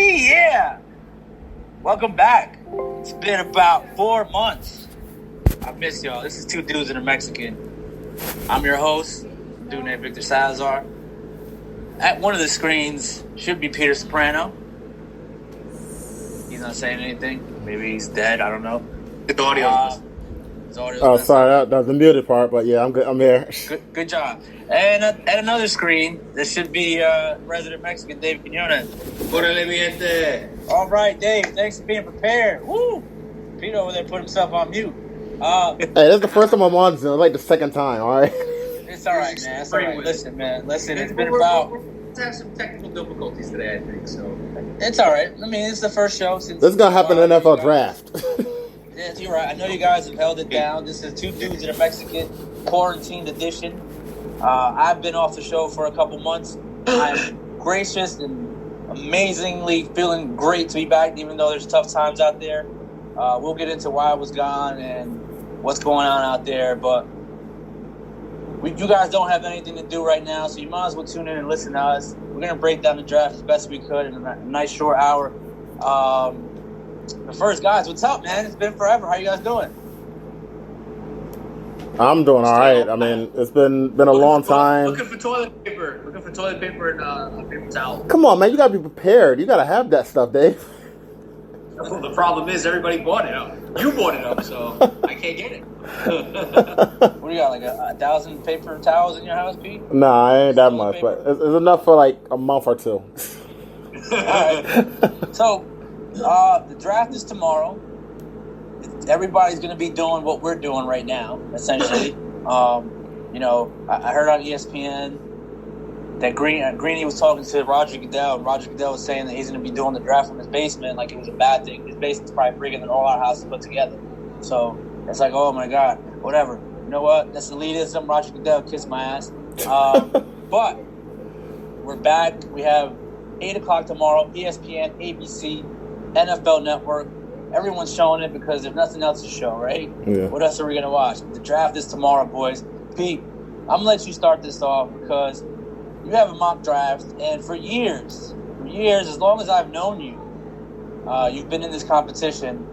Yeah. Welcome back. It's been about 4 months. I miss y'all. This is Two Dudes and a Mexican. I'm your host, a dude named Victor Salazar. At one of the screens should be Peter Soprano. He's not saying anything. Maybe he's dead. I don't know. The audio. Oh, sorry, that was the muted part, but yeah, I'm good. I'm here. Good job. And at another screen, there should be resident Mexican Dave Quinones. Órale, mi gente. All right, Dave. Thanks for being prepared. Woo! Peter over there put himself on mute. Hey, this is the first time I'm on Zoom. Like the second time. All right. It's all right, man. It's all right. Listen, man. Listen, it's been about. Let's have some technical difficulties today, I think. So it's all right. I mean, it's the first show since. This is gonna happen in the NFL draft. Yeah, you're right. I know you guys have held it down. This is Two Dudes and a Mexican quarantined edition. I've been off the show for a couple months. I'm gracious and amazingly feeling great to be back, even though there's tough times out there. We'll get into why I was gone and what's going on out there, but you guys don't have anything to do right now, so you might as well tune in and listen to us. We're going to break down the draft as best we could in a nice short hour. But first, guys, what's up, man? It's been forever. How you guys doing? I'm doing all right. I mean, it's been a long time. Looking for toilet paper. And paper towel. Come on, man. You got to be prepared. You got to have that stuff, Dave. Well, the problem is everybody bought it up. You bought it up, so I can't get it. What do you got, like 1,000 paper towels in your house, Pete? Nah, I ain't that much, but it's enough for like a month or two. All right. So, the draft is tomorrow. Everybody's going to be doing what we're doing right now, essentially. I heard on ESPN that Greeny was talking to Roger Goodell, and Roger Goodell was saying that he's going to be doing the draft from his basement like it was a bad thing. His basement's probably bigger than all our houses put together. So it's like, oh, my God, whatever. You know what? That's elitism. Roger Goodell, kiss my ass. But we're back. We have 8 o'clock tomorrow, ESPN, ABC, NFL Network. Everyone's showing it because there's nothing else to show, right? Yeah. What else are we going to watch? The draft is tomorrow, boys. Pete, I'm going to let you start this off because you have a mock draft, and for years, as long as I've known you, you've been in this competition.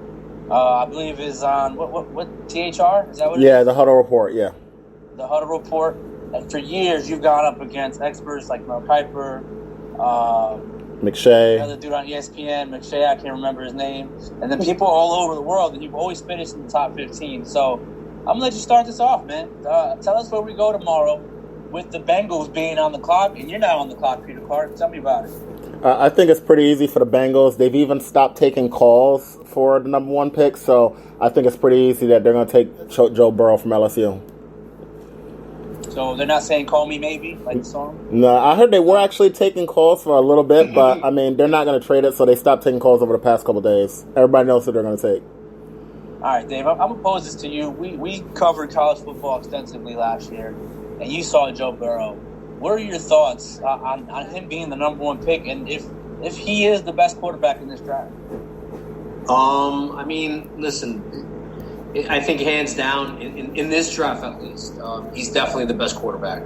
I believe is on, what THR? Is that what it is? Yeah, the Huddle Report, yeah. The Huddle Report. And for years, you've gone up against experts like Mel Kiper, McShay. Another dude on ESPN, McShay, I can't remember his name. And then people all over the world, and you've always finished in the top 15. So I'm going to let you start this off, man. Tell us where we go tomorrow with the Bengals being on the clock, and you're not on the clock, Peter Clark. Tell me about it. I think it's pretty easy for the Bengals. They've even stopped taking calls for the number 1 pick, so I think it's pretty easy that they're going to take Joe Burrow from LSU. So they're not saying call me maybe, like the song? No, I heard they were actually taking calls for a little bit, but, I mean, they're not going to trade it, so they stopped taking calls over the past couple of days. Everybody knows who they're going to take. All right, Dave, I'm going to pose this to you. We covered college football extensively last year, and you saw Joe Burrow. What are your thoughts on him being the number 1 pick, and if he is the best quarterback in this draft? I mean, listen, I think hands down, in this draft at least, he's definitely the best quarterback.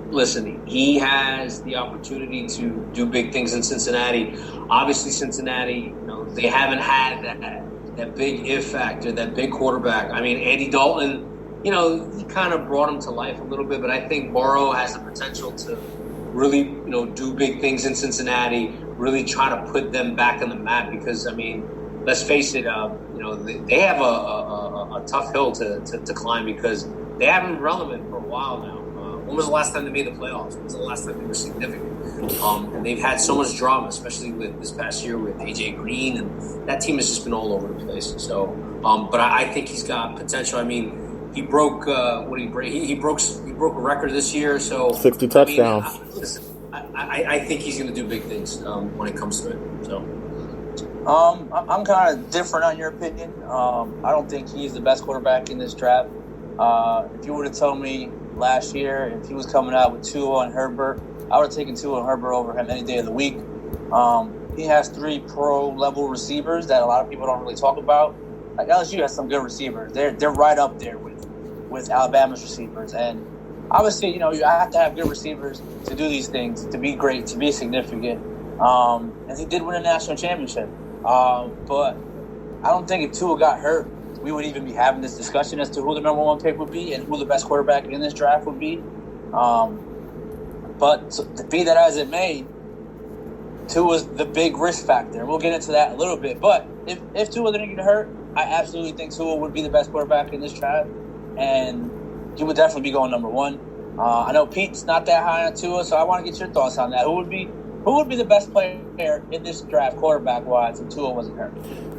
Listen, he has the opportunity to do big things in Cincinnati. Obviously, Cincinnati, they haven't had that big if factor, that big quarterback. I mean, Andy Dalton, he kind of brought him to life a little bit, but I think Burrow has the potential to really, do big things in Cincinnati, really try to put them back on the map because, I mean, let's face it, they have a tough hill to climb because they haven't been relevant for a while now. When was the last time they made the playoffs? When was the last time they were significant? And they've had so much drama, especially with this past year with AJ Green, and that team has just been all over the place. So, but I think he's got potential. I mean, he broke he broke a record this year. So 60 touchdowns. I think he's going to do big things when it comes to it. So. I'm kind of different on your opinion. I don't think he's the best quarterback in this draft. If you would have told me last year if he was coming out with Tua and Herbert, I would have taken Tua and Herbert over him any day of the week. He has 3 pro-level receivers that a lot of people don't really talk about. Like LSU has some good receivers. They're right up there with with Alabama's receivers. And obviously, you have to have good receivers to do these things, to be great, to be significant. And he did win a national championship. But I don't think if Tua got hurt, we would even be having this discussion as to who the number one pick would be and who the best quarterback in this draft would be. But to be that as it may, Tua's the big risk factor. And we'll get into that a little bit. But if Tua didn't get hurt, I absolutely think Tua would be the best quarterback in this draft. And he would definitely be going number one. I know Pete's not that high on Tua, so I want to get your thoughts on that. Who would be the best player in this draft, quarterback-wise, if Tua wasn't hurt?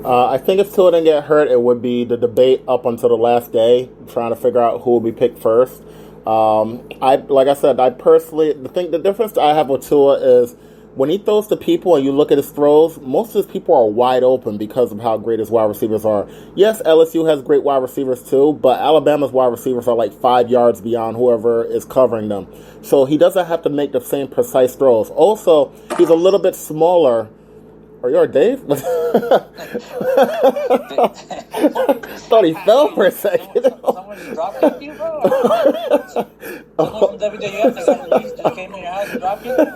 I think if Tua didn't get hurt, it would be the debate up until the last day, trying to figure out who will be picked first. I personally think the difference I have with Tua is when he throws to people and you look at his throws, most of his people are wide open because of how great his wide receivers are. Yes, LSU has great wide receivers too, but Alabama's wide receivers are like 5 yards beyond whoever is covering them. So he doesn't have to make the same precise throws. Also, he's a little bit smaller. Are you all right, Dave? Thought he fell for a second. Someone just drop kicked you, bro? Someone from WWF that got released just came in your house and drop kicked you?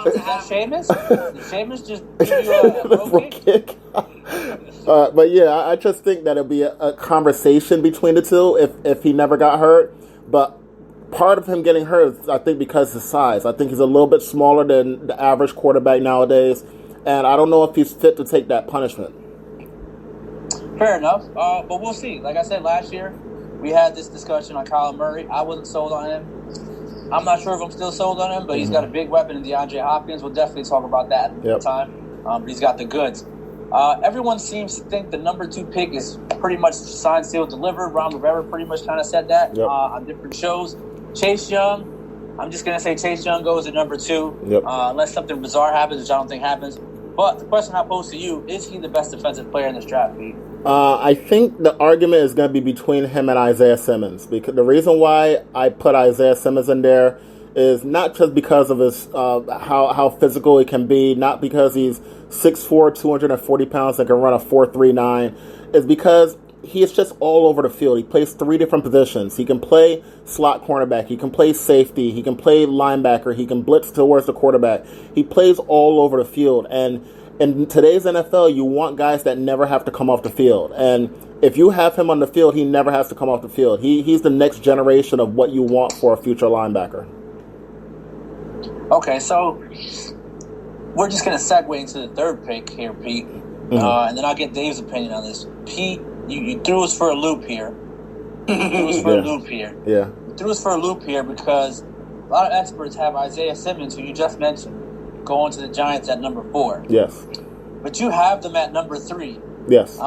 Is that Sheamus? Did Sheamus just give you a bro kick? But yeah, I just think that it'll be a conversation between the two if he never got hurt. But part of him getting hurt is, I think, because of his size. I think he's a little bit smaller than the average quarterback nowadays. And I don't know if he's fit to take that punishment. Fair enough. But we'll see. Like I said, last year, we had this discussion on Kyler Murray. I wasn't sold on him. I'm not sure if I'm still sold on him, but he's got a big weapon in DeAndre Hopkins. We'll definitely talk about that at the time. But he's got the goods. Everyone seems to think the number 2 pick is pretty much signed, sealed, delivered. Ron Rivera pretty much kind of said that on different shows. Chase Young, I'm just going to say Chase Young goes at number 2, unless something bizarre happens, which I don't think happens. But the question I pose to you, is he the best defensive player in this draft, Pete? I think the argument is going to be between him and Isaiah Simmons. Because the reason why I put Isaiah Simmons in there is not just because of his how physical he can be, not because he's 6'4", 240 pounds and can run a 4.39. It's because he is just all over the field. He plays 3 different positions. He can play slot cornerback. He can play safety. He can play linebacker. He can blitz towards the quarterback. He plays all over the field. And in today's NFL, you want guys that never have to come off the field. And if you have him on the field, he never has to come off the field. He's the next generation of what you want for a future linebacker. Okay, so we're just going to segue into the 3rd pick here, Pete. And then I'll get Dave's opinion on this. Pete, you threw us for a loop here. You threw us for a loop here because a lot of experts have Isaiah Simmons, who you just mentioned, going to the Giants at number 4. Yes. But you have them at number 3. Yes.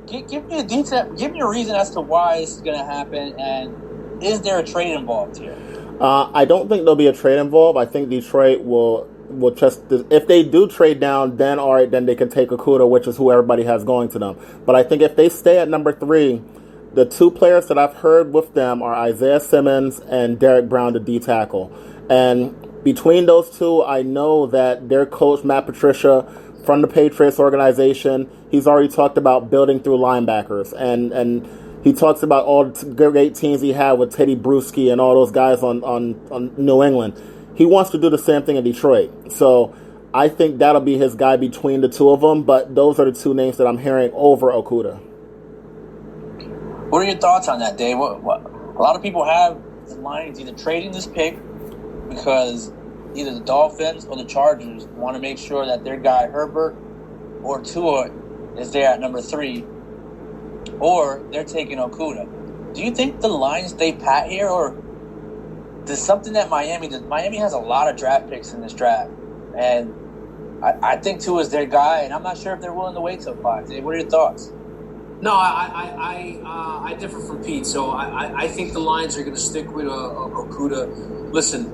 Give me a detail. Give me a reason as to why this is going to happen, and is there a trade involved here? I don't think there'll be a trade involved. I think Detroit will just, if they do trade down, then all right, then they can take Okudah, which is who everybody has going to them. But I think if they stay at number 3, the 2 players that I've heard with them are Isaiah Simmons and Derek Brown, the D tackle. And between those 2, I know that their coach, Matt Patricia, from the Patriots organization, he's already talked about building through linebackers. And he talks about all the great teams he had with Teddy Bruschi and all those guys on New England. He wants to do the same thing in Detroit. So I think that'll be his guy between the 2 of them. But those are the 2 names that I'm hearing over Okudah. What are your thoughts on that, Dave? What a lot of people have the Lions either trading this pick because either the Dolphins or the Chargers want to make sure that their guy Herbert or Tua is there at number 3, or they're taking Okudah. Do you think the Lions stay pat here, or does something that Miami has a lot of draft picks in this draft, and I think Tua is their guy, and I'm not sure if they're willing to wait till 5. Dave, what are your thoughts? No, I differ from Pete. So I think the Lions are going to stick with Okudah. Listen,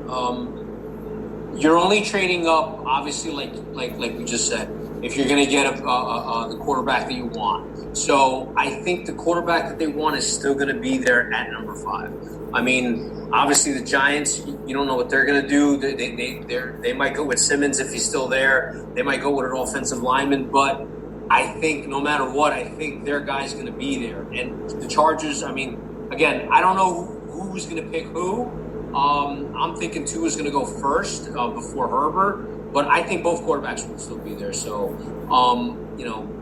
you're only trading up, obviously, like we just said, if you're going to get the quarterback that you want. So I think the quarterback that they want is still going to be there at number 5. I mean, obviously the Giants, you don't know what they're going to do. They might go with Simmons if he's still there. They might go with an offensive lineman, but I think no matter what, I think their guy's going to be there. And the Chargers, I mean, again, I don't know who's going to pick who. I'm thinking Tua is going to go first before Herbert, but I think both quarterbacks will still be there. So,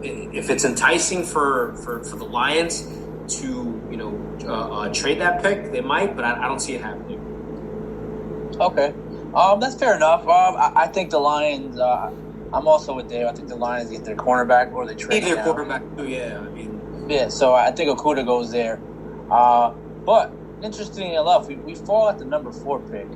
if it's enticing for the Lions to trade that pick, they might, but I don't see it happening. Okay, that's fair enough. I think the Lions. I'm also with Dave. I think the Lions get their cornerback or they trade their quarterback too. Yeah, yeah. So I think Okudah goes there. But interestingly enough, we fall at the number 4 pick.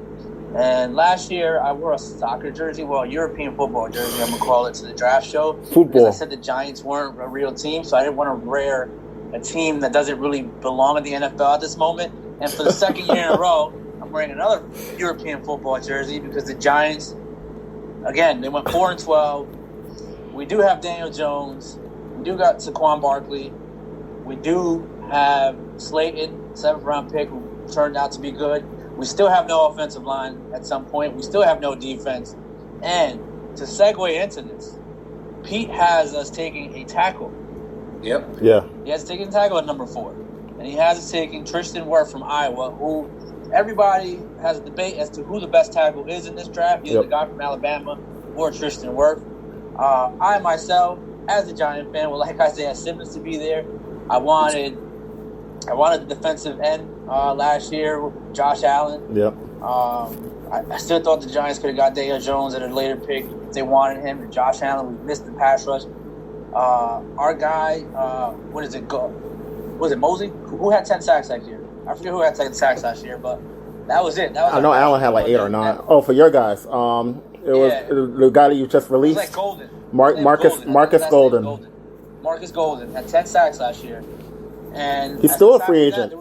And last year, I wore a soccer jersey, well, a European football jersey, I'm going to call it, to the draft show. Football. Because I said the Giants weren't a real team, so I didn't want to wear a team that doesn't really belong in the NFL at this moment. And for the second year in a row, I'm wearing another European football jersey because the Giants, again, they went 4-12. We do have Daniel Jones. We do got Saquon Barkley. We do have Slayton, 7th-round pick, who turned out to be good. We still have no offensive line at some point. We still have no defense. And to segue into this, Pete has us taking a tackle. Yep. Yeah. He has taken a tackle at number 4. And he has us taking Tristan Wirth from Iowa, who everybody has a debate as to who the best tackle is in this draft, either the guy from Alabama or Tristan Wirth. I myself, as a Giant fan, would like Isaiah Simmons to be there. I wanted the defensive end last year, Josh Allen. Yep. I still thought the Giants could have got Daniel Jones at a later pick if they wanted him. And Josh Allen, we missed the pass rush. Our guy, was it Mosley? Who had 10 sacks that year? I forget who had 10 sacks last year, but that was it. I know Allen had like 8 or 9. Oh, for your guys. It was the guy that you just released. It was like Golden. Marcus Golden. Marcus Golden had 10 sacks last year. And he's still a free agent.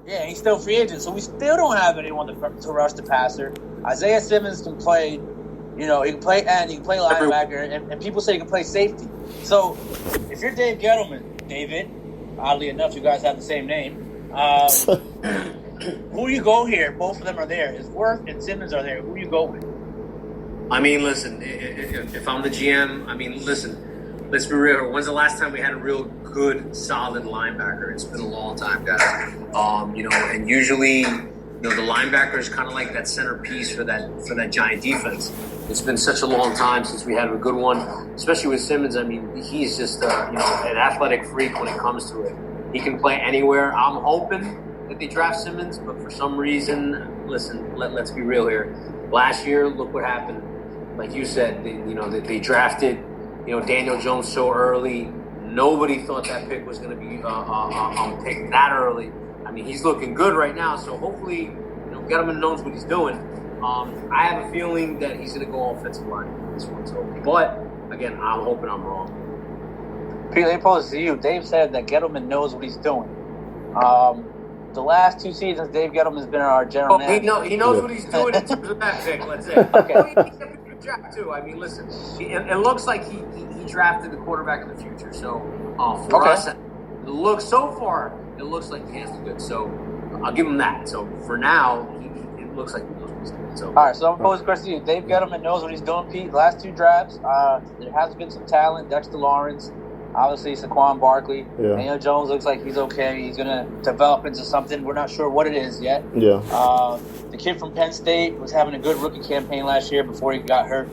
He's still a free agent. So we still don't have anyone to rush the passer. Isaiah Simmons can play, he can play end, he can play linebacker, and people say he can play safety. So if you're Dave Gettleman, David, oddly enough, you guys have the same name. Who do you go here? Both of them are there. His Wirth and Simmons are there. Who do you go with? Listen, if I'm the GM, let's be real. When's the last time we had a real good, solid linebacker? It's been a long time, guys. And usually, the linebacker is kind of like that centerpiece for that Giant defense. It's been such a long time since we had a good one, especially with Simmons. He's just an athletic freak when it comes to it. He can play anywhere. I'm hoping that they draft Simmons, but for some reason, listen, let's be real here. Last year, look what happened. Like you said, they drafted Daniel Jones so early. Nobody thought that pick was going to be picked that early. He's looking good right now, so hopefully, Gettleman knows what he's doing. I have a feeling that he's going to go offensive line in this one. So, but again, I'm hoping I'm wrong. Pete, let me pose to you. Dave said that Gettleman knows what he's doing. The last 2 seasons, Dave Gettleman's been our general manager. He knows what he's doing in terms of that pick, let's say. Okay. He draft too. Listen, it looks like he drafted the quarterback of the future. So for us, it looks like he has the good. So I'll give him that. So for now, it looks like he knows what he's doing. So, all right, so I'm posing a question to you. Dave Gettleman knows what he's doing, Pete. Last 2 drafts, there has been some talent. Dexter Lawrence, obviously Saquon Barkley. Yeah. Daniel Jones looks like he's okay. He's going to develop into something. We're not sure what it is yet. Yeah. The kid from Penn State was having a good rookie campaign last year before he got hurt.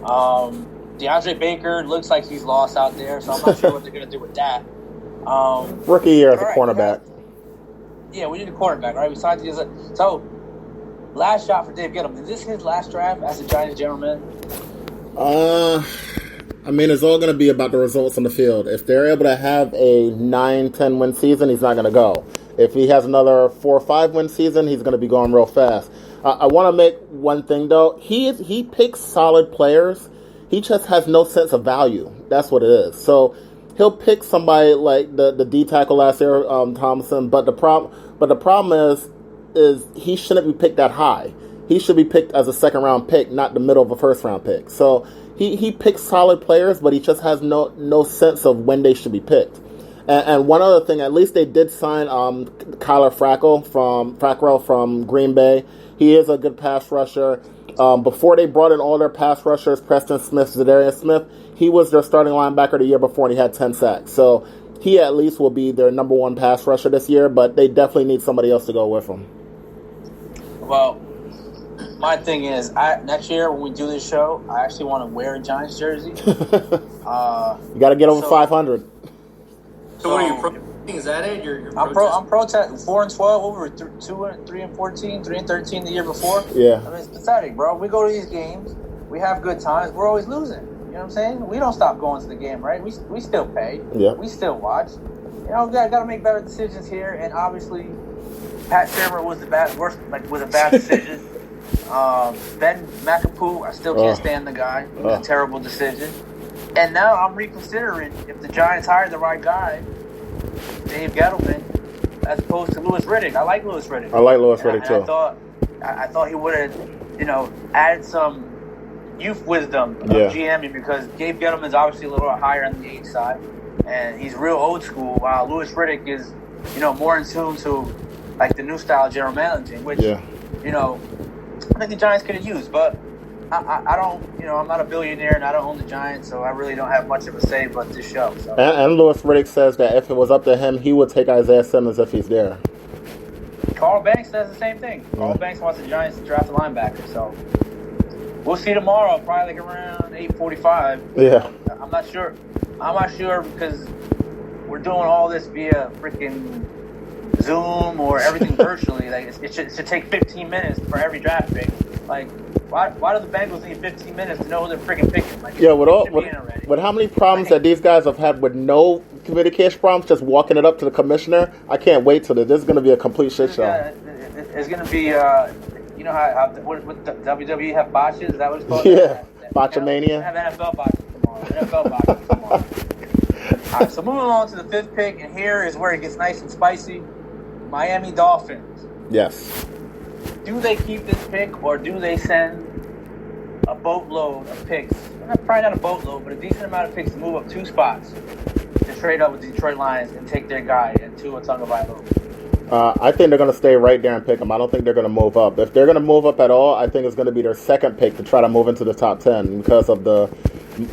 DeAndre Baker looks like he's lost out there, so I'm not sure what they're going to do with that. Rookie year as a cornerback. We need a cornerback, right? We signed these. So, last shot for Dave Gettleman. Is this his last draft as a Giants general manager? It's all going to be about the results on the field. If they're able to have a 9-10 win season, he's not going to go. If he has another 4 or 5 win season, he's going to be going real fast. I want to make one thing, though. He picks solid players. He just has no sense of value. That's what it is. So he'll pick somebody like the D tackle last year, Thompson. But the problem is he shouldn't be picked that high. He should be picked as a 2nd round pick, not the middle of a 1st round pick. So he picks solid players, but he just has no sense of when they should be picked. And one other thing, at least they did sign Kyler Fackrell from Green Bay. He is a good pass rusher. Before they brought in all their pass rushers, Preston Smith, Zadarius Smith, he was their starting linebacker the year before, and he had 10 sacks. So he at least will be their number one pass rusher this year, but they definitely need somebody else to go with him. Well, my thing is, next year when we do this show, I actually want to wear a Giants jersey. You got to get over 500. So what are you protesting? Is that it? I'm protesting 4-12 over 2-3-14, 3-13 the year before. Yeah. I mean, it's pathetic, bro. We go to these games, we have good times, we're always losing. You know what I'm saying? We don't stop going to the game, right? We still pay. Yeah. We still watch. You know, got to make better decisions here, and obviously, Pat Shermer was a bad decision. Ben McApoo, I still can't stand the guy. It was a terrible decision. And now I'm reconsidering if the Giants hired the right guy, Dave Gettleman, as opposed to Louis Riddick. I like Louis Riddick. I like Louis Riddick too. I thought he would have, added some youth wisdom of GMing, because Dave Gettleman's obviously a little higher on the age side, and he's real old school, while Louis Riddick is, more in tune to like the new style general managing, which I think the Giants could have used, but I don't, I'm not a billionaire and I don't own the Giants, so I really don't have much of a say but this show. So. And Louis Riddick says that if it was up to him, he would take Isaiah Simmons if he's there. Carl Banks says the same thing. Carl Banks wants the Giants to draft a linebacker, so we'll see tomorrow, probably like around 8:45. Yeah. I'm not sure because we're doing all this via freaking Zoom or everything virtually. Like it should take 15 minutes for every draft pick. Like, why do the Bengals need 15 minutes to know who they're freaking picking? Like, with how many problems that these guys have had with no communication problems, just walking it up to the commissioner, I can't wait till this is going to be a complete shit show. It's going to be, how with the WWE have botches? Is that what it's called? Yeah, Botchamania. Have NFL botches tomorrow. All right, so moving along to the fifth pick, and here is where it gets nice and spicy. Miami Dolphins. Yes. Do they keep this pick, or do they send a boatload of picks? Probably not a boatload, but a decent amount of picks to move up 2 spots to trade up with the Detroit Lions and take their guy and Tua Tagovailoa? I think they're going to stay right there and pick him. I don't think they're going to move up. If they're going to move up at all, I think it's going to be their second pick to try to move into the top 10 because of the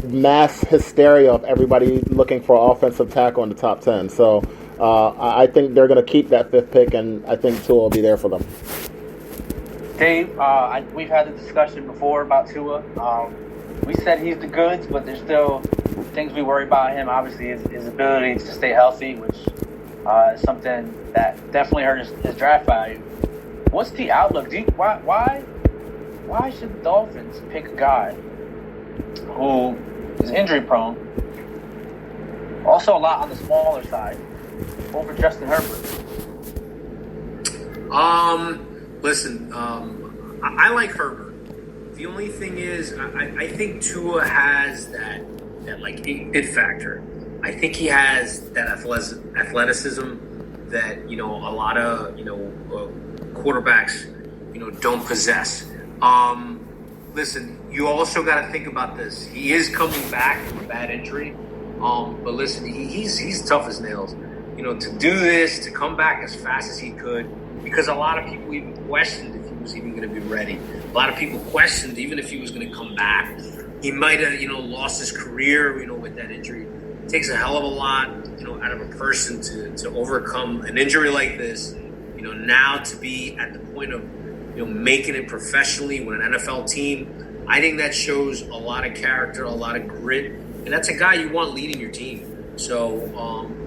mass hysteria of everybody looking for an offensive tackle in the top 10. So I think they're going to keep that fifth pick, and I think Tua will be there for them. Dave, we've had the discussion before about Tua. We said he's the goods, but there's still things we worry about him. Obviously, his ability to stay healthy, which is something that definitely hurt his draft value. What's the outlook? Why should the Dolphins pick a guy who is injury prone, also a lot on the smaller side, over Justin Herbert? Listen, I like Herbert. The only thing is, I think Tua has that like it factor. I think he has that athleticism that a lot of quarterbacks don't possess. Listen, you also got to think about this. He is coming back from a bad injury, but listen, he's tough as nails. To do this, to come back as fast as he could. Because a lot of people even questioned if he was even going to be ready. A lot of people questioned even if he was going to come back. He might have, lost his career, with that injury. It takes a hell of a lot, out of a person to overcome an injury like this. Now to be at the point of, making it professionally with an NFL team. I think that shows a lot of character, a lot of grit, and that's a guy you want leading your team. So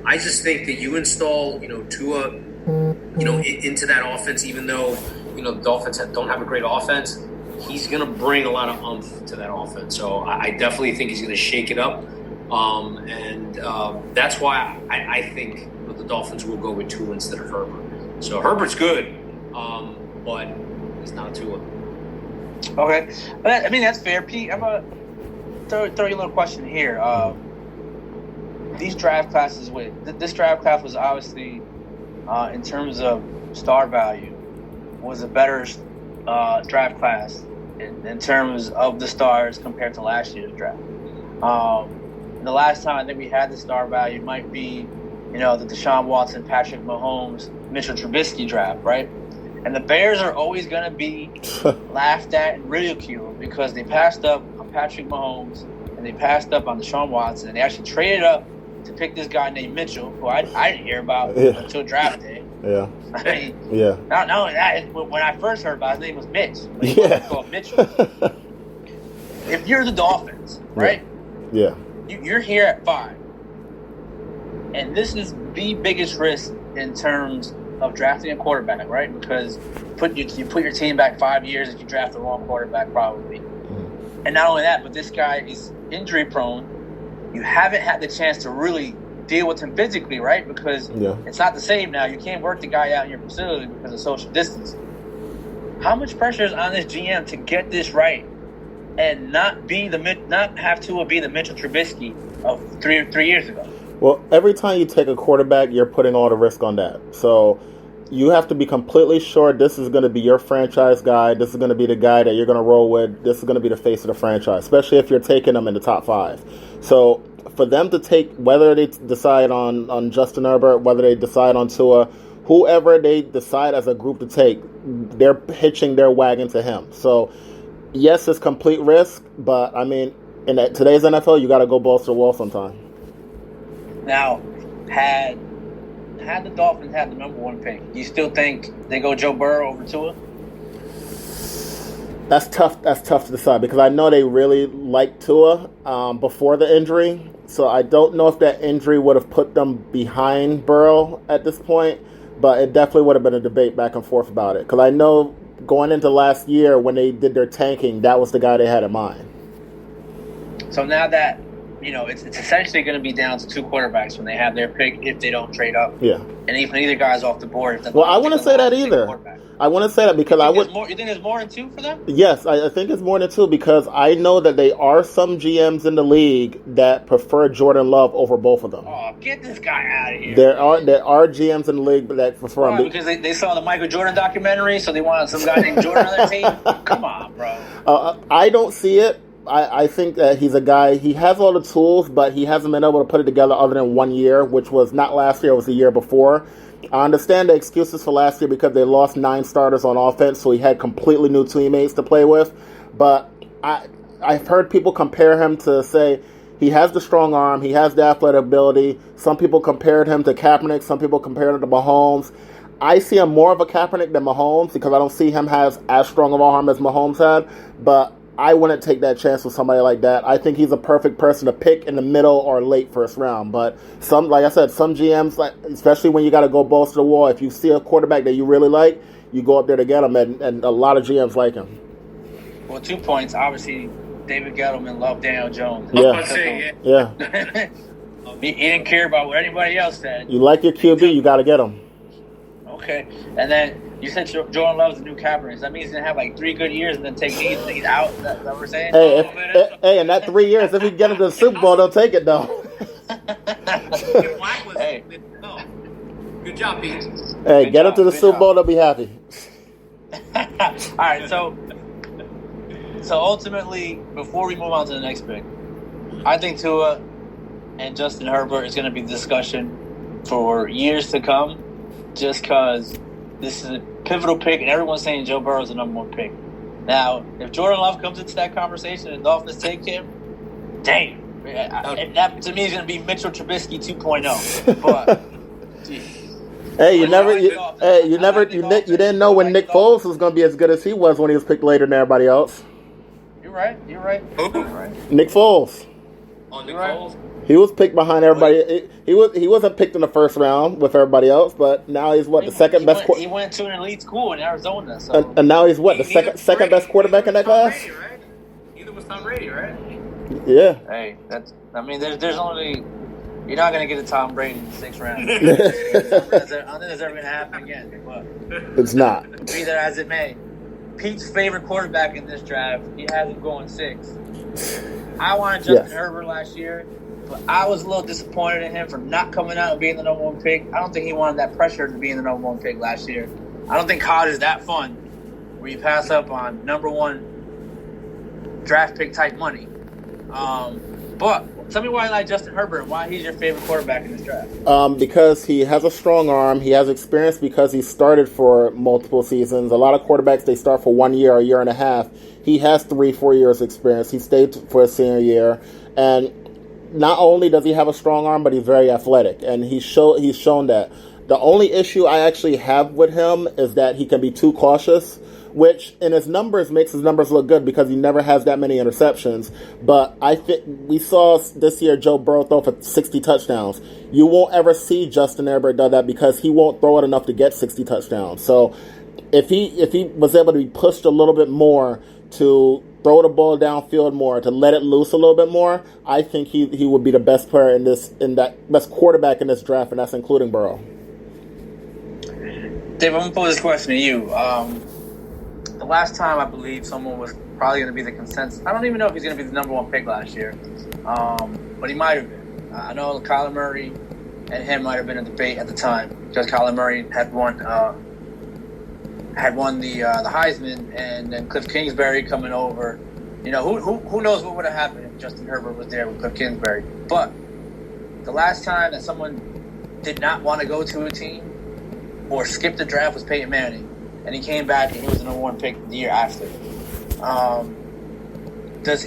I just think that you install, Tua, into that offense, even though, the Dolphins don't have a great offense, he's going to bring a lot of oomph to that offense. So I definitely think he's going to shake it up. And that's why I think the Dolphins will go with Tua instead of Herbert. So Herbert's good, but he's not Tua. Okay. I mean, that's fair, Pete. I'm going to throw you a little question here. These draft classes, this draft class was obviously, in terms of star value, was a better draft class in terms of the stars compared to last year's draft. The last time I think we had the star value might be, the Deshaun Watson, Patrick Mahomes, Mitchell Trubisky draft, right? And the Bears are always going to be laughed at and ridiculed because they passed up on Patrick Mahomes and they passed up on Deshaun Watson, and they actually traded up to pick this guy named Mitchell, who I didn't hear about until draft day. Yeah. I mean, yeah. Not only that, when I first heard about his name was Mitch. But he wasn't called Mitchell. If you're the Dolphins, right? Yeah. You're here at 5. And this is the biggest risk in terms of drafting a quarterback, right? Because you put your team back 5 years if you draft the wrong quarterback, probably. Mm-hmm. And not only that, but this guy is injury prone. You haven't had the chance to really deal with him physically, right? Because it's not the same now. You can't work the guy out in your facility because of social distancing. How much pressure is on this GM to get this right and not have Tua be the Mitchell Trubisky of three years ago? Well, every time you take a quarterback, you're putting all the risk on that. So you have to be completely sure this is going to be your franchise guy. This is going to be the guy that you're going to roll with. This is going to be the face of the franchise, especially if you're taking them in the top 5. So for them to take, whether they decide on Justin Herbert, whether they decide on Tua, whoever they decide as a group to take, they're hitching their wagon to him. So yes, it's complete risk, but I mean, in today's NFL, you got to go balls to the wall sometime. Now, had the Dolphins had the number 1 pick, do you still think they go Joe Burrow over Tua? That's tough. That's tough to decide because I know they really liked Tua before the injury. So I don't know if that injury would have put them behind Burrow at this point, but it definitely would have been a debate back and forth about it. Because I know going into last year when they did their tanking, that was the guy they had in mind. So now that, it's essentially going to be down to 2 quarterbacks when they have their pick if they don't trade up. Yeah. And even either guy's off the board. Well, I wouldn't say that either. I wouldn't say that because you think there's more than 2 for them? Yes, I think it's more than 2 because I know that there are some GMs in the league that prefer Jordan Love over both of them. Oh, get this guy out of here. There are GMs in the league that prefer him. Because they saw the Michael Jordan documentary, so they wanted some guy named Jordan on their team? Come on, bro. I don't see it. I think that he's a guy, he has all the tools, but he hasn't been able to put it together other than 1 year, which was not last year, it was the year before. I understand the excuses for last year because they lost 9 starters on offense, so he had completely new teammates to play with. But I've heard people compare him to, say, he has the strong arm, he has the athletic ability. Some people compared him to Kaepernick, some people compared him to Mahomes. I see him more of a Kaepernick than Mahomes because I don't see him has as strong of an arm as Mahomes had, but I wouldn't take that chance with somebody like that. I think he's a perfect person to pick in the middle or late first round. But like I said, some GMs, especially when you got to go balls to the wall, if you see a quarterback that you really like, you go up there to get him, and a lot of GMs like him. Well, 2 points. Obviously, David Gettleman loved Daniel Jones. Yeah. He didn't care about what anybody else said. You like your QB, you got to get him. Okay. And then you said Jordan Love's the new Kaepernick. That means he's going to have like 3 good years and then take these out? Is that what we're saying? Hey, in that 3 years, if he get into the Super Bowl, they'll take it, though. Hey. Good job, Pete. Hey, get him to the Super Bowl, they'll be happy. All right, so ultimately, before we move on to the next pick, I think Tua and Justin Herbert is going to be the discussion for years to come just because this is a pivotal pick, and everyone's saying Joe Burrow is the number 1 pick. Now, if Jordan Love comes into that conversation and Dolphins take him, damn. And that, to me, is going to be Mitchell Trubisky 2.0. But, hey, you didn't know when Nick Foles was going to be as good as he was when he was picked later than everybody else. You're right. Nick Foles. Oh, Nick Foles? He was picked behind everybody. He wasn't picked in the first round with everybody else, but now he's the second best. He went to an elite school in Arizona, so and now he's the second best quarterback in that class. Brady, right? Neither was Tom Brady, right? Yeah. Hey, there's only you're not gonna get a Tom Brady in the 6th round. I don't think that's ever gonna happen again. But it's not. Be that as it may, Pete's favorite quarterback in this draft, he has him going 6. I wanted Justin Herbert last year. But I was a little disappointed in him for not coming out and being the number 1 pick. I don't think he wanted that pressure to be in the number 1 pick last year. I don't think college is that fun where you pass up on number 1 draft pick type money. But tell me why you like Justin Herbert and why he's your favorite quarterback in this draft. Because he has a strong arm. He has experience because he started for multiple seasons. A lot of quarterbacks, they start for 1 year, a year and a half. He has 3-4 years experience. He stayed for a senior year. And not only does he have a strong arm, but he's very athletic, and he's shown that. The only issue I actually have with him is that he can be too cautious, which in his numbers makes his numbers look good because he never has that many interceptions. But I think we saw this year Joe Burrow throw for 60 touchdowns. You won't ever see Justin Herbert do that because he won't throw it enough to get 60 touchdowns. So if he was able to be pushed a little bit more to throw the ball downfield more, to let it loose a little bit more, I think he would be the best player best quarterback in this draft, and that's including Burrow. Dave, I'm going to pose this question to you. The last time I believe someone was probably going to be the consensus, I don't even know if he's going to be the number one pick last year, but he might have been. I know Kyler Murray and him might have been a debate at the time because Kyler Murray had won the Heisman, and then Cliff Kingsbury coming over. You know, who knows what would have happened if Justin Herbert was there with Cliff Kingsbury. But the last time that someone did not want to go to a team or skip the draft was Peyton Manning, and he came back and he was the number one pick the year after. Does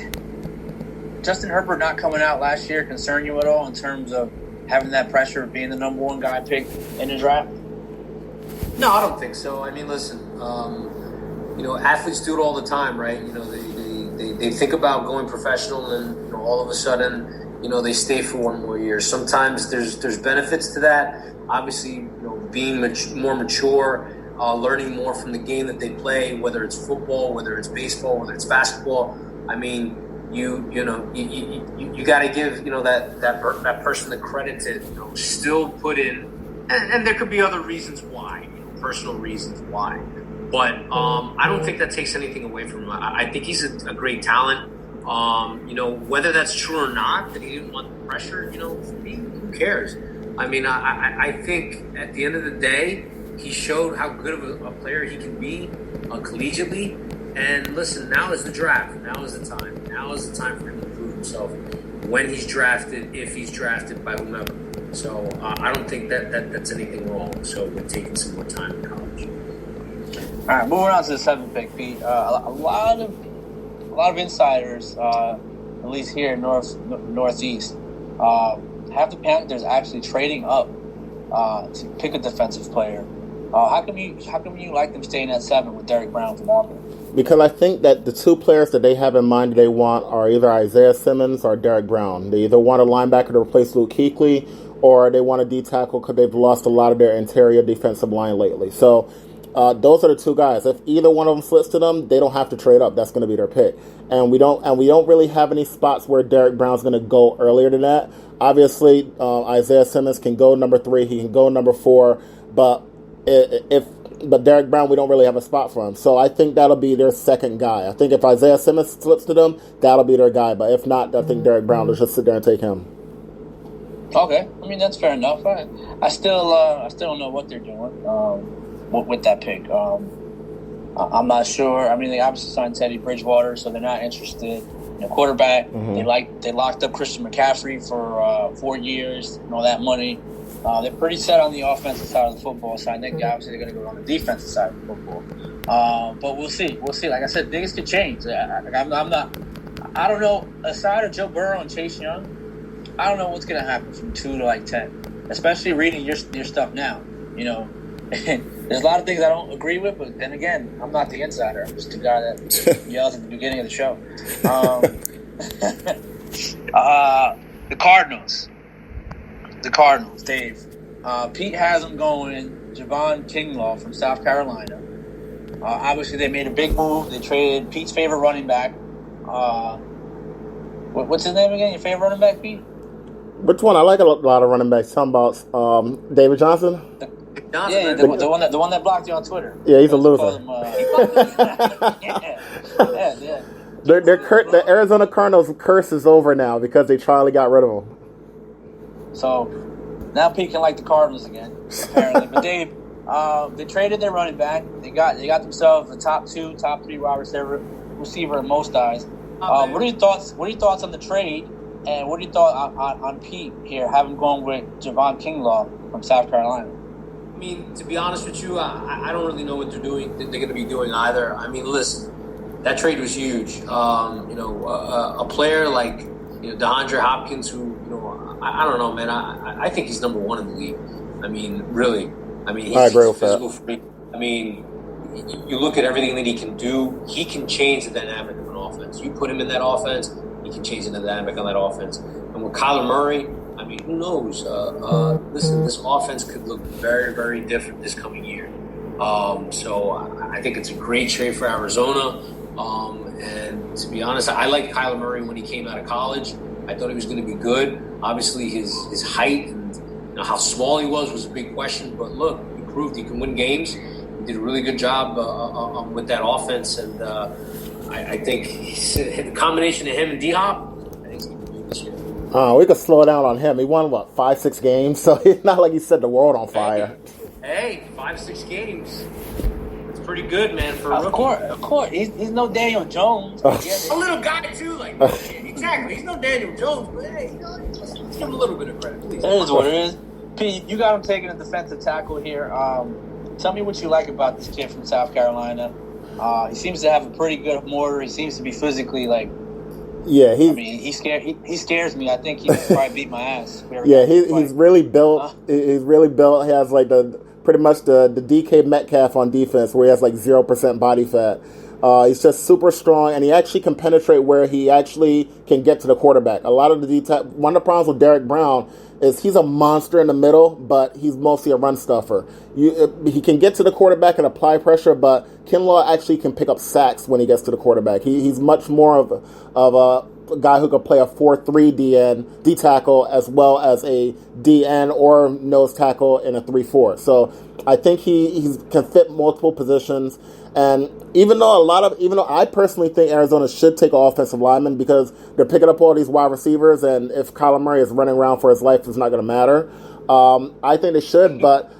Justin Herbert not coming out last year concern you at all in terms of having that pressure of being the number one guy picked in the draft? No, I don't think so. I mean, listen, athletes do it all the time, right? You know, they think about going professional, and all of a sudden, they stay for one more year. Sometimes there's benefits to that. Obviously, being more mature, learning more from the game that they play, whether it's football, whether it's baseball, whether it's basketball. I mean, you got to give that person the credit to still put in, and there could be other reasons why, personal reasons why, but I don't think that takes anything away from him. I think he's a great talent. Whether that's true or not, that he didn't want the pressure, for me, who cares? I mean, I think at the end of the day, he showed how good of a player he can be collegiately. And listen, now is the draft. Now is the time. Now is the time for him to prove himself when he's drafted, if he's drafted by whomever. So I don't think that's anything wrong. So we're taking some more time in college. All right, moving on to the 7th pick, Pete. A lot of insiders, at least here in Northeast, have the Panthers actually trading up to pick a defensive player. How come you like them staying at 7 with Derrick Brown from Auburn? Because I think that the two players that they have in mind they want are either Isaiah Simmons or Derrick Brown. They either want a linebacker to replace Luke Kuechly, or they want a D-tackle because they've lost a lot of their interior defensive line lately. So those are the two guys. If either one of them flips to them, they don't have to trade up. That's going to be their pick. And we don't really have any spots where Derrick Brown's going to go earlier than that. Obviously, Isaiah Simmons can go number 3. He can go number 4. But Derrick Brown, we don't really have a spot for him. So I think that'll be their second guy. I think if Isaiah Simmons flips to them, that'll be their guy. But if not, I think Derrick Brown will just sit there and take him. Okay, I mean that's fair enough. I still don't know what they're doing with that pick. I'm not sure. I mean, they obviously signed Teddy Bridgewater, so they're not interested in a quarterback. Mm-hmm. They locked up Christian McCaffrey for 4 years and all that money. They're pretty set on the offensive side of the football side. I think obviously they're going to go on the defensive side of the football. But we'll see. We'll see. Like I said, things could change. I don't know. Aside of Joe Burrow and Chase Young, I don't know what's going to happen from 2 to 10. Especially reading your stuff now. There's a lot of things I don't agree with, but then again, I'm not the insider. I'm just the guy that yells at the beginning of the show. The Cardinals, Dave. Pete has them going Javon Kinlaw from South Carolina. Obviously, they made a big move. They traded Pete's favorite running back. What's his name again? Your favorite running back, Pete? Which one? I like a lot of running backs. Talking about David Johnson? Yeah, the one that blocked you on Twitter. Yeah, he's a loser. Yeah. The Arizona Cardinals' curse is over now because they finally got rid of him. So now Pete can like the Cardinals again, apparently. But Dave, they traded their running back. They got themselves a top 2, top 3 wide receiver in most eyes. What are your thoughts? What are your thoughts on the trade? And what are your thoughts on Pete here, having gone with Javon Kinlaw from South Carolina? I mean, to be honest with you, I don't really know what they're going to be doing either. I mean, listen, that trade was huge. A player like DeAndre Hopkins, who I don't know, man. I think he's number one in the league. I mean, really. I mean, I agree he's a with that. physical freak. I mean, you look at everything that he can do. He can change the dynamic of an offense. You put him in that offense, he can change the dynamic on that offense. And with Kyler Murray, I mean, who knows? Listen, this offense could look very, very different this coming year. So I think it's a great trade for Arizona. And to be honest, I liked Kyler Murray when he came out of college. I thought he was going to be good. Obviously, his height and how small he was a big question. But look, he proved he can win games. He did a really good job with that offense. And I think the combination of him and D-Hop, I think he's going to be good this year. We could slow down on him. He won, 5-6 games? So it's not like he set the world on fire. Hey, 5-6 games. It's pretty good, man, for a Of rookie. course. He's no Daniel Jones. A little guy, too. Exactly. He's no Daniel Jones, but hey, let's give him a little bit of credit, please. It is what it is. Pete, you got him taking a defensive tackle here. Tell me what you like about this kid from South Carolina. He seems to have a pretty good mortar. He seems to be physically Yeah, he scares me. I think he could probably beat my ass. Yeah, he's really built. He's really built. He has pretty much the DK Metcalf on defense, where he has 0% body fat. He's just super strong, and he actually can penetrate where he actually can get to the quarterback. A lot of one of the problems with Derek Brown is he's a monster in the middle, but he's mostly a run stuffer. He can get to the quarterback and apply pressure, but Kinlaw actually can pick up sacks when he gets to the quarterback. He's much more of a guy who could play a 4-3 D tackle, as well as a DN or nose tackle in a 3-4. So I think he can fit multiple positions. And even though I personally think Arizona should take an offensive lineman because they're picking up all these wide receivers, and if Kyler Murray is running around for his life, it's not going to matter. I think they should, but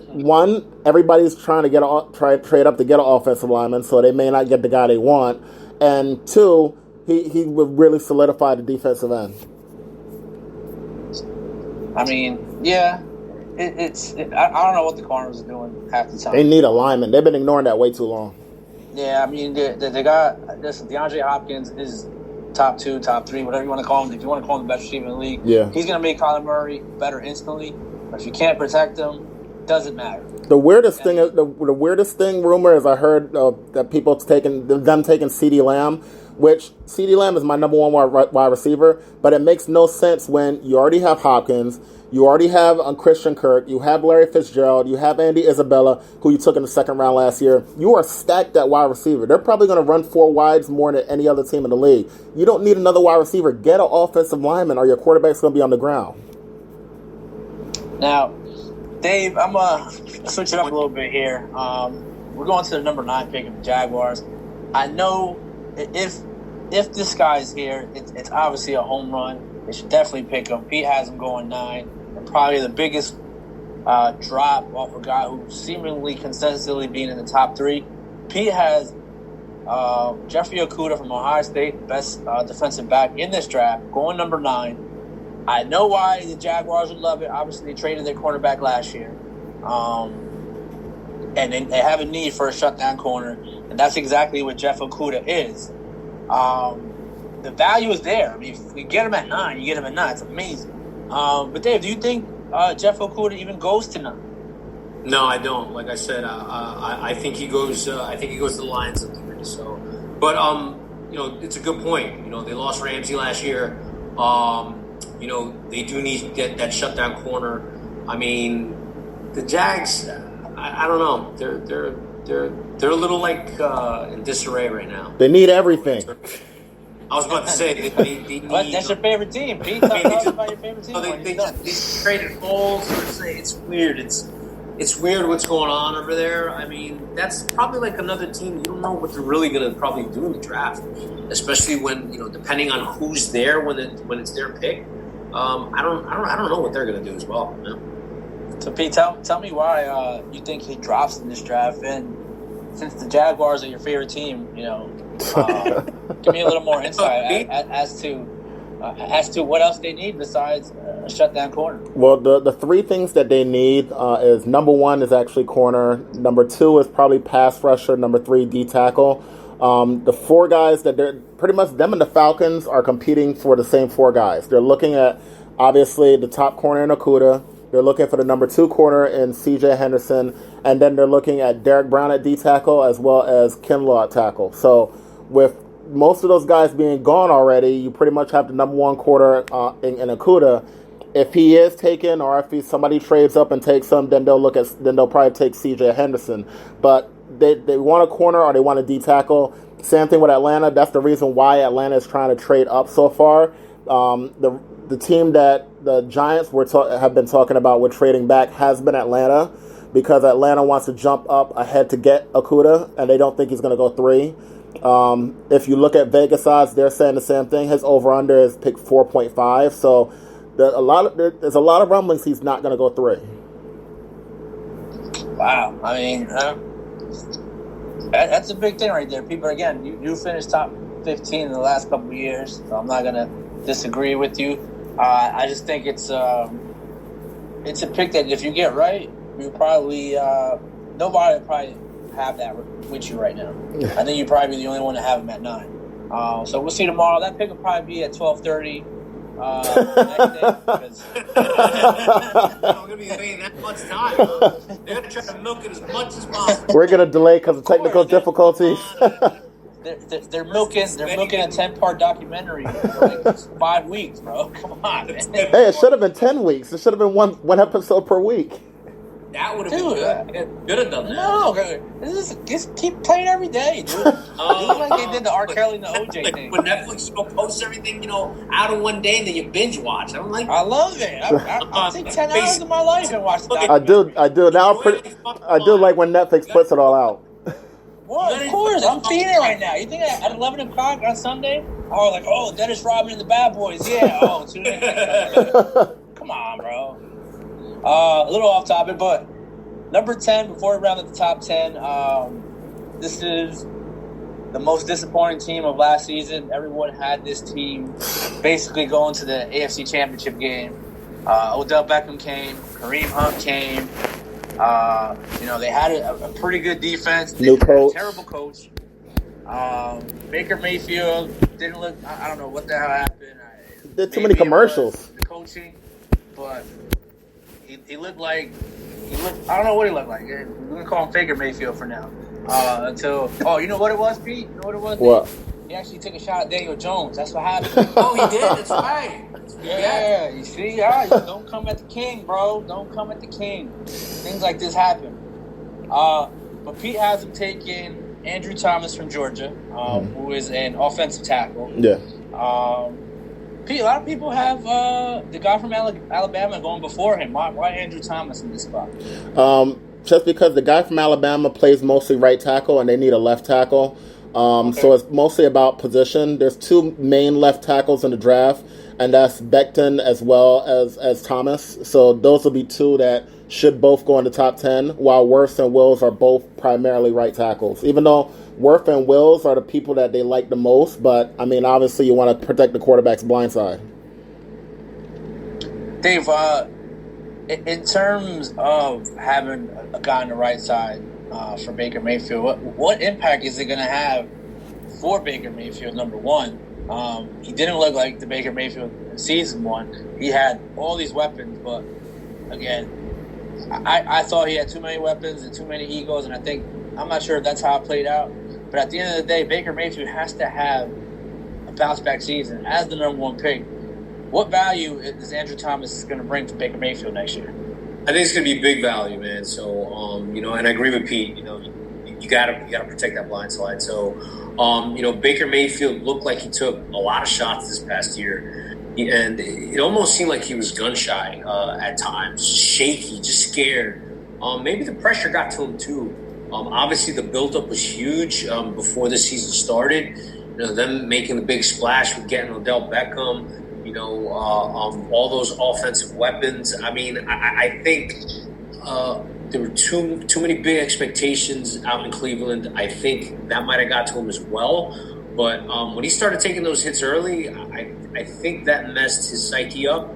one, everybody's trying to trade up to get an offensive lineman, so they may not get the guy they want. And two, he would really solidify the defensive end. I mean, yeah. I don't know what the corners are doing half the time. They need a lineman. They've been ignoring that way too long. Yeah, I mean, they got this. DeAndre Hopkins is top 2, top 3, whatever you want to call him. If you want to call him the best receiver in the league, yeah, he's going to make Kyler Murray better instantly. But if you can't protect him, doesn't matter. The weirdest thing rumor is I heard that people taking CeeDee Lamb, which CeeDee Lamb is my number one wide receiver, but it makes no sense when you already have Hopkins, you already have Christian Kirk, you have Larry Fitzgerald, you have Andy Isabella, who you took in the second round last year. You are stacked at wide receiver. They're probably going to run 4 wides more than any other team in the league. You don't need another wide receiver. Get an offensive lineman, or your quarterback's going to be on the ground. Now, Dave, I'm going to switch it up a little bit here. We're going to the number 9 pick of the Jaguars. I know if this guy's here, it's obviously a home run. They should definitely pick him. Pete has him going 9. And probably the biggest drop off a guy who's seemingly consistently being in the top 3. Pete has Jeffrey Okudah from Ohio State, best defensive back in this draft, going number 9. I know why the Jaguars would love it. Obviously, they traded their cornerback last year. And they have a need for a shutdown corner. And that's exactly what Jeff Okudah is. The value is there. I mean, if you get him at 9, you get him at 9. It's amazing. But Dave, do you think Jeff Okudah even goes to 9? No, I don't. Like I said, I think he goes. I think he goes to the Lions at 3. So, but it's a good point. They lost Ramsey last year. They do need to get that shutdown corner. I mean, the Jags. I don't know. They're a little in disarray right now. They need everything. I was about to say they need. That's your favorite team, Pete. Tell us about your favorite team. They traded Foles. It's weird. It's weird what's going on over there. I mean, that's probably another team. You don't know what they're really going to probably do in the draft, especially when depending on who's there when it's their pick. I don't know what they're going to do as well. So Pete, tell me why you think he drops in this draft, and since the Jaguars are your favorite team, give me a little more insight as to what else they need besides a shutdown corner. Well, the 3 things that they need is number 1 is actually corner, number 2 is probably pass rusher, number 3 D tackle. The 4 guys that they're pretty much them and the Falcons are competing for the same 4 guys. They're looking at Obviously, the top corner in Okuda. They're looking for the number 2 corner in C.J. Henderson, and then they're looking at Derek Brown at D tackle as well as Kinlaw at tackle. So, with most of those guys being gone already, you pretty much have the number 1 corner in Okuda. If he is taken, or if somebody trades up and takes him, then they'll probably take C.J. Henderson. But they want a corner or they want a D tackle. Same thing with Atlanta. That's the reason why Atlanta is trying to trade up so far. The team that the Giants have been talking about with trading back has been Atlanta, because Atlanta wants to jump up ahead to get Okuda, and they don't think he's going to go 3. If you look at Vegas odds, they're saying the same thing. His over-under is picked 4.5. So there's a lot of rumblings he's not going to go 3. Wow. I mean, that's a big thing right there. People, again, you finished top 15 in the last couple of years, so I'm not going to disagree with you. I just think it's a pick that if you get right, you probably nobody would probably have that with you right now. I think you'd probably be the only one to have him at 9. So we'll see tomorrow. That pick will probably be at 12:30. Next day, because I'm going to be waiting that much time. Huh? They're going to try to milk it as much as possible. We're going to delay because of technical difficulties. They're milking a 10-part documentary for like 5 weeks, bro. Come on, man. Hey, it should have been 10 weeks. It should have been one episode per week. That would have been good. Could have done that. No, just keep playing every day, dude. Like they did the R. Kelly and the OJ thing. When Netflix posts everything, out in one day, and then you binge watch. I'm like, I love it. I'll take 10 hours of my life and watch that. I do. Now I do like when Netflix puts it all out. Well, of course. I'm seeing it right now. You think at 11 o'clock on Sunday? Dennis Rodman and the Bad Boys. Yeah. Tune in. Come on, bro. A little off topic, but number 10, before we round up the top 10, this is the most disappointing team of last season. Everyone had this team basically going to the AFC Championship game. Odell Beckham came. Kareem Hunt came. They had a pretty good defense. New coach. Terrible coach. Baker Mayfield didn't look. I don't know what the hell happened. Did too many commercials. The coaching, but he looked like I don't know what he looked like. We're gonna call him Baker Mayfield for now. You know what it was, Pete? You know what it was? What? He actually took a shot at Daniel Jones. That's what happened. he did. That's right. Yeah, you see? All right, don't come at the king, bro. Don't come at the king. Things like this happen. But Pete has him taking Andrew Thomas from Georgia, who is an offensive tackle. Yeah. Pete, a lot of people have the guy from Alabama going before him. Why Andrew Thomas in this spot? Just because the guy from Alabama plays mostly right tackle and they need a left tackle. So it's mostly about position. There's 2 main left tackles in the draft, and that's Becton as well as Thomas. So those will be 2 that should both go in the top 10, while Wirfs and Wills are both primarily right tackles. Even though Wirfs and Wills are the people that they like the most, but, I mean, obviously you want to protect the quarterback's blind side. Dave, in terms of having a guy on the right side for Baker Mayfield, what impact is it going to have for Baker Mayfield, number one? He didn't look like the Baker Mayfield in season 1. He had all these weapons, but again, I thought he had too many weapons and too many egos, and I'm not sure if that's how it played out. But at the end of the day, Baker Mayfield has to have a bounce-back season as the number 1 pick. What value is Andrew Thomas going to bring to Baker Mayfield next year? I think it's going to be big value, man. So, and I agree with Pete. You got to protect that blind side. So, Baker Mayfield looked like he took a lot of shots this past year, and it almost seemed like he was gun shy at times, shaky, just scared. Maybe the pressure got to him too. Obviously, the buildup was huge before the season started. Them making the big splash with getting Odell Beckham. All those offensive weapons. I mean, I think there were too many big expectations out in Cleveland. I think that might have got to him as well. But when he started taking those hits early, I think that messed his psyche up.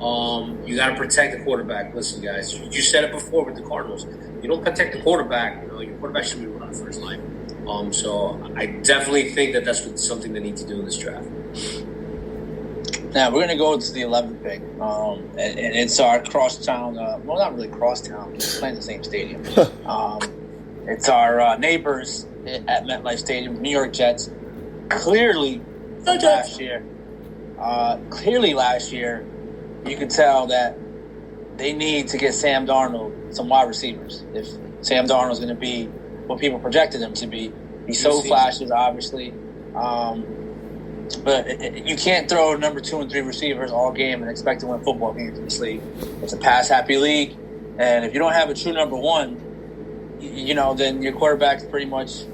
You got to protect the quarterback. Listen, guys, you said it before with the Cardinals. You don't protect the quarterback. Your quarterback should be running for his life. So I definitely think that's something they need to do in this draft. Now we're gonna go to the 11th pick, and it's our crosstown. Well, not really crosstown. We're playing the same stadium. It's our neighbors at MetLife Stadium, New York Jets. Clearly, last year, you could tell that they need to get Sam Darnold some wide receivers. If Sam Darnold's going to be what people projected him to be, he's so flashes, obviously. But you can't throw number 2 and 3 receivers all game and expect to win football games in this league. It's a pass-happy league, and if you don't have a true number 1, then your quarterback's pretty much,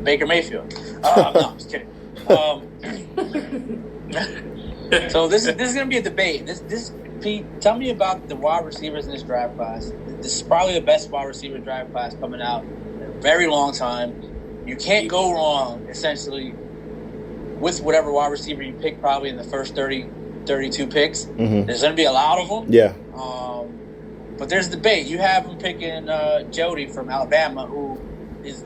Baker Mayfield. No, I'm just kidding. So this is going to be a debate. This Pete, tell me about the wide receivers in this draft class. This is probably the best wide receiver draft class coming out in a very long time. You can't go wrong, essentially, with whatever wide receiver you pick probably in the first 30, 32 picks. Mm-hmm. There's going to be a lot of them. Yeah. But there's debate. You have them picking Jody from Alabama, Willis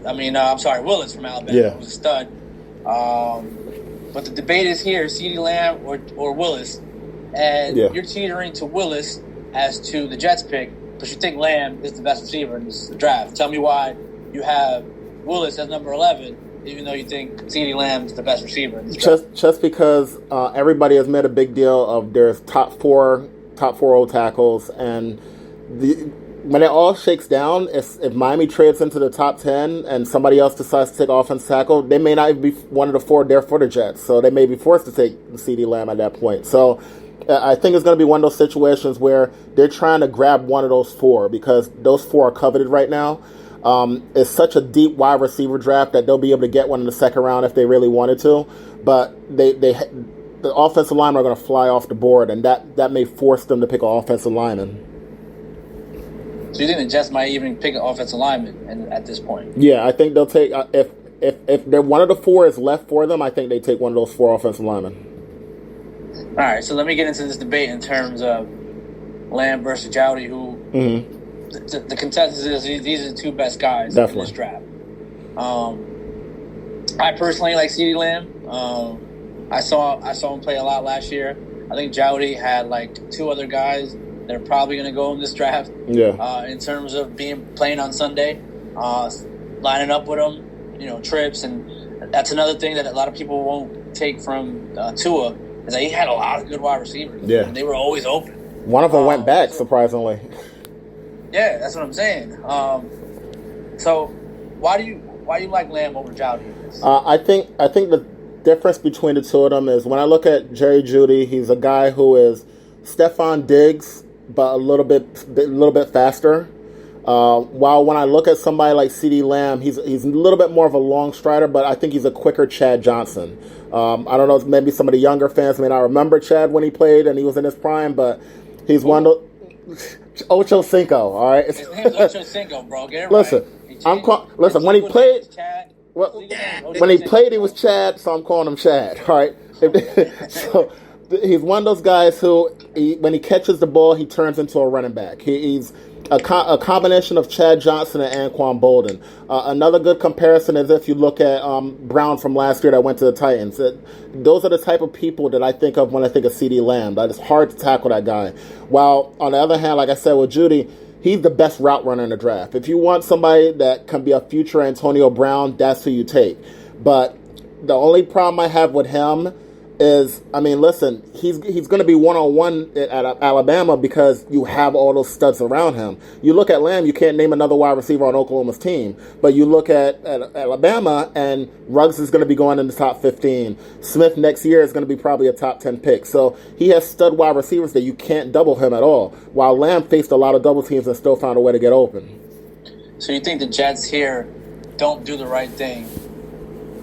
from Alabama, who's a stud. But the debate is here, CeeDee Lamb or Willis. And you're teetering to Willis as to the Jets pick, but you think Lamb is the best receiver in this draft. Tell me why you have Willis as number 11, even though you think CeeDee Lamb is the best receiver in this draft. Just because everybody has made a big deal of there's top four old tackles, and when it all shakes down, if Miami trades into the top 10 and somebody else decides to take offense tackle, they may not even be one of the 4 there for the Jets, so they may be forced to take CeeDee Lamb at that point. So I think it's going to be one of those situations where they're trying to grab one of those 4 because those 4 are coveted right now. It's such a deep wide receiver draft that they'll be able to get one in the second round if they really wanted to. But the offensive linemen are going to fly off the board, and that may force them to pick an offensive lineman. So you think the Jets might even pick an offensive lineman at this point? Yeah, I think they'll take if they're one of the 4 is left for them, I think they take one of those 4 offensive linemen. All right, so let me get into this debate in terms of Lamb versus Jowdy, who the consensus is these are the 2 best guys in this draft. I personally like CeeDee Lamb. I saw him play a lot last year. I think Jowdy had like 2 other guys that are probably going to go in this draft. Yeah. In terms of playing on Sunday, lining up with him, trips, and that's another thing that a lot of people won't take from Tua. Is that he had a lot of good wide receivers. Yeah. And they were always open. One of them went back, surprisingly. Yeah, that's what I'm saying. So why do you like Lamb over Jowdy? I think the difference between the 2 of them is when I look at Jerry Jeudy, he's a guy who is Stephon Diggs, but a little bit faster. While when I look at somebody like CeeDee Lamb, he's a little bit more of a long strider, but I think he's a quicker Chad Johnson. I don't know, maybe some of the younger fans may not remember Chad when he played and he was in his prime, but he's one of Ocho Cinco, all right? His name's Ocho Cinco, bro. Get it listen, right. When he played, when he played, he was Chad, so I'm calling him Chad, all right? So he's one of those guys who, when he catches the ball, he turns into a running back. He's a combination of Chad Johnson and Anquan Bolden. Another good comparison is if you look at Brown from last year that went to the Titans. Those are the type of people that I think of when I think of CeeDee Lamb. That it's hard to tackle that guy. While, on the other hand, like I said with Jeudy, he's the best route runner in the draft. If you want somebody that can be a future Antonio Brown, that's who you take. But the only problem I have with him is, listen, he's going to be one-on-one at Alabama because you have all those studs around him. You look at Lamb, you can't name another wide receiver on Oklahoma's team. But you look at Alabama, and Ruggs is going to be going in the top 15. Smith next year is going to be probably a top 10 pick. So he has stud wide receivers that you can't double him at all, while Lamb faced a lot of double teams and still found a way to get open. So you think the Jets here don't do the right thing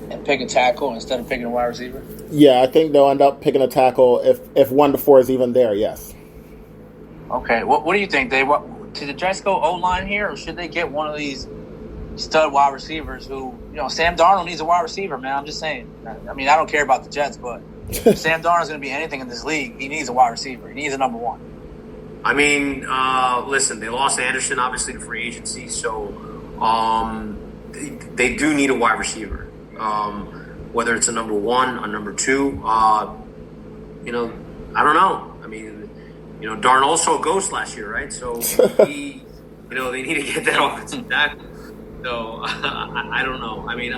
and pick a tackle instead of picking a wide receiver? Yeah, I think they'll end up picking a tackle if 1 to 4 is even there, yes. Okay, what do you think? Should the Jets go O-line here, or should they get one of these stud wide receivers who, Sam Darnold needs a wide receiver, man. I'm just saying. I don't care about the Jets, but if Sam Darnold's going to be anything in this league, he needs a wide receiver. He needs a number 1. Listen, they lost Anderson, obviously, to free agency, so they do need a wide receiver. Whether it's a number 1, a number 2. you know, I don't know. I mean, you know, Darnold saw a ghost last year, right? So they need to get that offensive tackle. So I don't know. I mean,